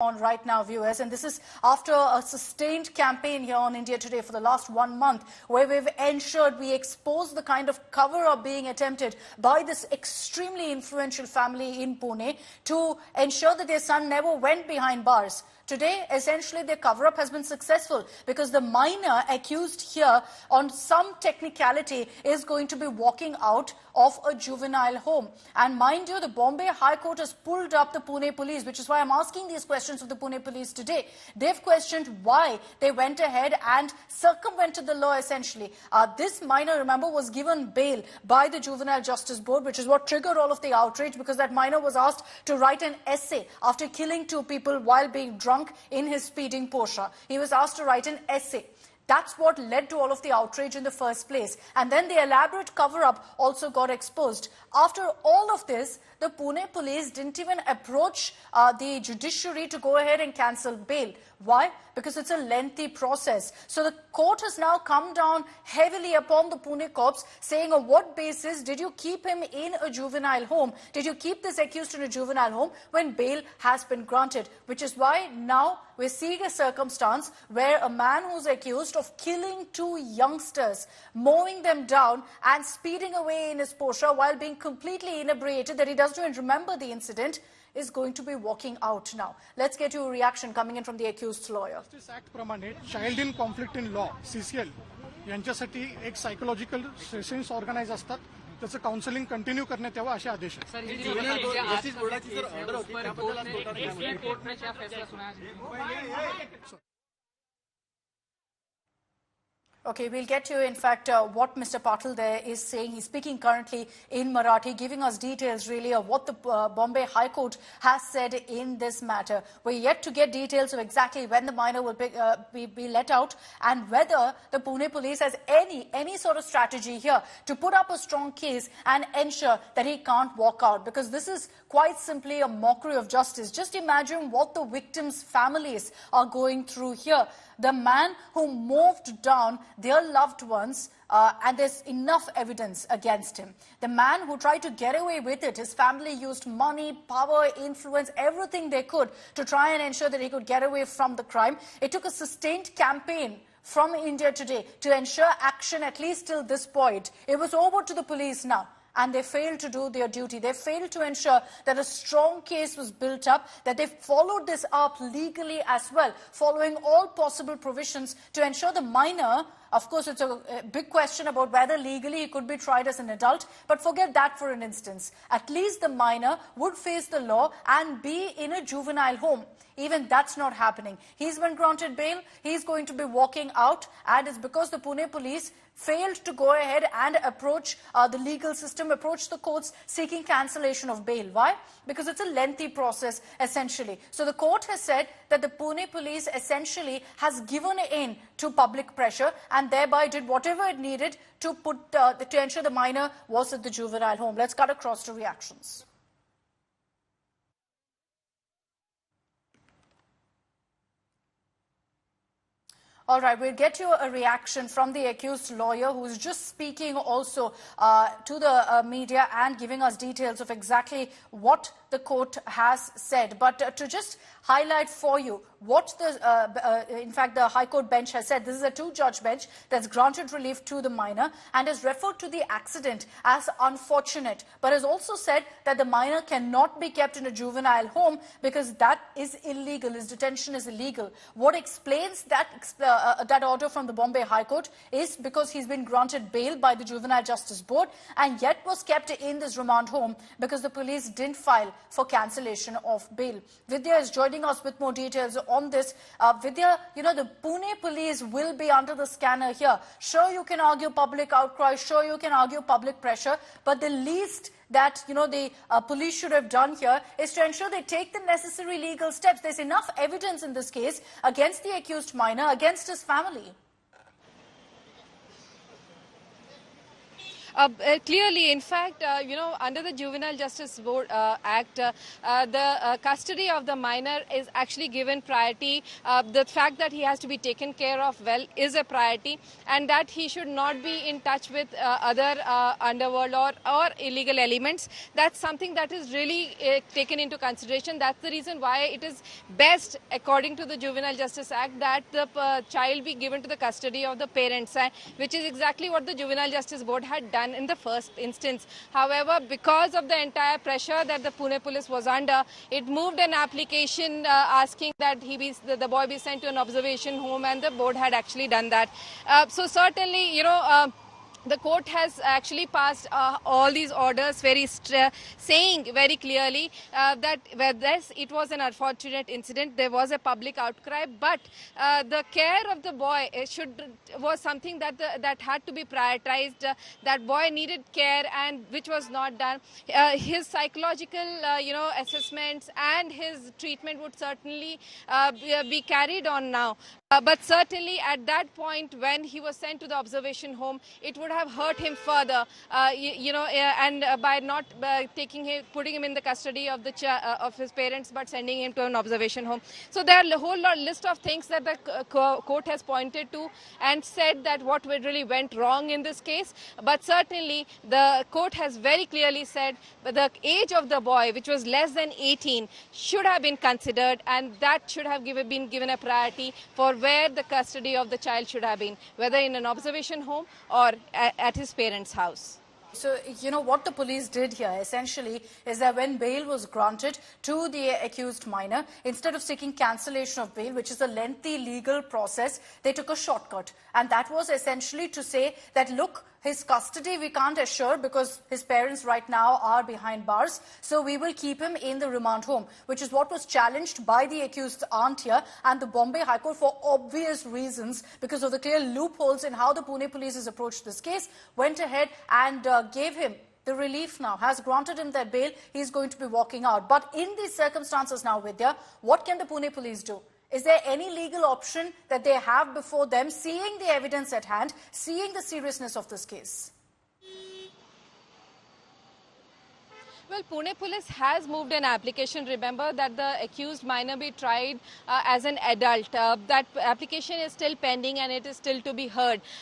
On right now, viewers, and this is after a sustained campaign here on India Today for the last 1 month, where we've ensured we expose the kind of cover-up being attempted by this extremely influential family in Pune to ensure that their son never went behind bars. Today, essentially, their cover-up has been successful because the minor accused here on some technicality is going to be walking out of a juvenile home. And mind you, the Bombay High Court has pulled up the Pune police, which is why I'm asking these questions of the Pune police today. They've questioned why they went ahead and circumvented the law, essentially. This minor, remember, was given bail by the Juvenile Justice Board, which is what triggered all of the outrage, because that minor was asked to write an essay after killing 2 people while being drunk in his speeding Porsche. He was asked to write an essay. That's what led to all of the outrage in the first place. And then the elaborate cover-up also got exposed. After all of this, the Pune police didn't even approach the judiciary to go ahead and cancel bail. Why? Because it's a lengthy process. So the court has now come down heavily upon the Pune cops, saying on what basis did you keep him in a juvenile home? Did you keep this accused in a juvenile home when bail has been granted? Which is why now we're seeing a circumstance where a man who's accused of killing 2 youngsters, mowing them down and speeding away in his Porsche while being completely inebriated, that he doesn't even remember the incident, is going to be walking out now. Let's get your reaction coming in from the accused's lawyer. Justice Act प्रमाणे child in conflict in law CCL यांच्यासाठी एक psychological sessions organise असतात. त्याचं counselling continue करण्यात यावं असे आदेश आहेत. Okay, we'll get to, in fact, what Mr. Patil there is saying. He's speaking currently in Marathi, giving us details, really, of what the Bombay High Court has said in this matter. We're yet to get details of exactly when the minor will be let out and whether the Pune police has any sort of strategy here to put up a strong case and ensure that he can't walk out, because this is quite simply a mockery of justice. Just imagine what the victims' families are going through here. The man who moved down their loved ones, and there's enough evidence against him. The man who tried to get away with it, his family used money, power, influence, everything they could to try and ensure that he could get away from the crime. It took a sustained campaign from India Today to ensure action, at least till this point. It was over to the police now. And they failed to do their duty. They failed to ensure that a strong case was built up, that they followed this up legally as well, following all possible provisions to ensure the minor. Of course, it's a big question about whether legally he could be tried as an adult, but forget that for an instance. At least the minor would face the law and be in a juvenile home. Even that's not happening. He's been granted bail. He's going to be walking out, and it's because the Pune police failed to go ahead and approach the legal system, approach the courts seeking cancellation of bail. Why? Because it's a lengthy process, essentially. So the court has said that the Pune police essentially has given in to public pressure and thereby did whatever it needed to ensure the minor was at the juvenile home. Let's cut across to reactions. All right, we'll get you a reaction from the accused lawyer, who is just speaking also to the media and giving us details of exactly what the court has said. But to just highlight for you what in fact, the High Court bench has said. This is a 2-judge bench that's granted relief to the minor and has referred to the accident as unfortunate, but has also said that the minor cannot be kept in a juvenile home because that is illegal. His detention is illegal. What explains that order from the Bombay High Court is because he's been granted bail by the Juvenile Justice Board and yet was kept in this remand home because the police didn't file for cancellation of bail. Vidya is joining us with more details on this. Vidya, you know, the Pune police will be under the scanner here. Sure, you can argue public outcry. Sure, you can argue public pressure. But the least that, you know, the police should have done here is to ensure they take the necessary legal steps. There's enough evidence in this case against the accused minor, against his family. Clearly, in fact, under the Juvenile Justice Board Act, the custody of the minor is actually given priority. The fact that he has to be taken care of well is a priority, and that he should not be in touch with other underworld or illegal elements. That's something that is really taken into consideration. That's the reason why it is best, according to the Juvenile Justice Act, that the child be given to the custody of the parents, which is exactly what the Juvenile Justice Board had done in the first instance. However, because of the entire pressure that the Pune police was under, it moved an application asking that the boy be sent to an observation home, and the board had actually done that. So certainly, the court has actually passed all these orders saying very clearly that yes, it was an unfortunate incident. There was a public outcry, but the care of the boy was something that had to be prioritized. That boy needed care, and which was not done. His psychological assessments and his treatment would certainly be carried on now. But certainly at that point, when he was sent to the observation home, it would have hurt him further, and by not putting him in the custody of his parents, but sending him to an observation home. So there are a whole list of things that the court has pointed to and said that what really went wrong in this case. But certainly the court has very clearly said that the age of the boy, which was less than 18, should have been considered, and that should have been given a priority for where the custody of the child should have been, whether in an observation home or at his parents' house. So, what the police did here essentially is that when bail was granted to the accused minor, instead of seeking cancellation of bail, which is a lengthy legal process, they took a shortcut. And that was essentially to say that, look, his custody we can't assure because his parents right now are behind bars. So we will keep him in the remand home, which is what was challenged by the accused aunt here and the Bombay High Court for obvious reasons, because of the clear loopholes in how the Pune police has approached this case, went ahead and gave him the relief now, has granted him that bail. He's going to be walking out. But in these circumstances now, Vidya, what can the Pune police do? Is there any legal option that they have before them, seeing the evidence at hand, seeing the seriousness of this case? Well, Pune police has moved an application. Remember that the accused minor be tried as an adult. That application is still pending and it is still to be heard.